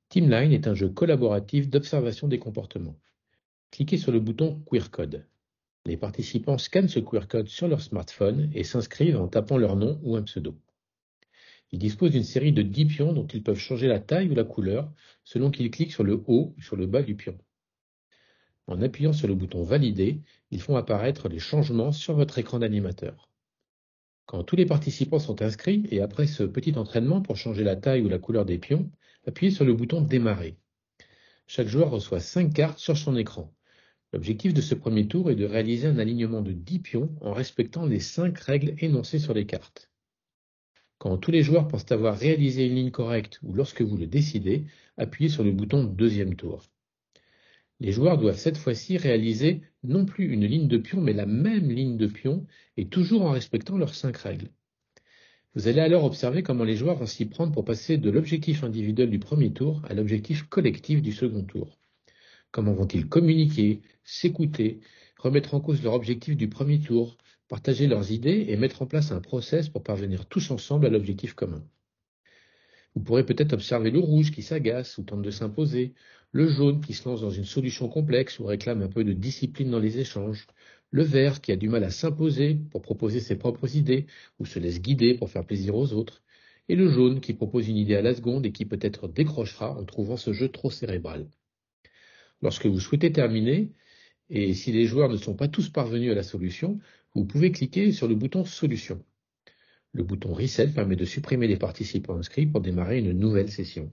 Teamline est un jeu collaboratif d'observation des comportements. Cliquez sur le bouton QR Code. Les participants scannent ce QR Code sur leur smartphone et s'inscrivent en tapant leur nom ou un pseudo. Ils disposent d'une série de 10 pions dont ils peuvent changer la taille ou la couleur selon qu'ils cliquent sur le haut ou sur le bas du pion. En appuyant sur le bouton Valider, ils font apparaître les changements sur votre écran d'animateur. Quand tous les participants sont inscrits et après ce petit entraînement pour changer la taille ou la couleur des pions, appuyez sur le bouton Démarrer. Chaque joueur reçoit 5 cartes sur son écran. L'objectif de ce premier tour est de réaliser un alignement de 10 pions en respectant les 5 règles énoncées sur les cartes. Quand tous les joueurs pensent avoir réalisé une ligne correcte ou lorsque vous le décidez, appuyez sur le bouton Deuxième tour. Les joueurs doivent cette fois-ci réaliser non plus une ligne de pion mais la même ligne de pion et toujours en respectant leurs 5 règles. Vous allez alors observer comment les joueurs vont s'y prendre pour passer de l'objectif individuel du premier tour à l'objectif collectif du second tour. Comment vont-ils communiquer, s'écouter, remettre en cause leur objectif du premier tour, partager leurs idées et mettre en place un process pour parvenir tous ensemble à l'objectif commun. Vous pourrez peut-être observer le rouge qui s'agace ou tente de s'imposer, le jaune qui se lance dans une solution complexe ou réclame un peu de discipline dans les échanges, le vert qui a du mal à s'imposer pour proposer ses propres idées ou se laisse guider pour faire plaisir aux autres, et le jaune qui propose une idée à la seconde et qui peut-être décrochera en trouvant ce jeu trop cérébral. Lorsque vous souhaitez terminer, et si les joueurs ne sont pas tous parvenus à la solution, vous pouvez cliquer sur le bouton Solution. Le bouton Reset permet de supprimer les participants inscrits pour démarrer une nouvelle session.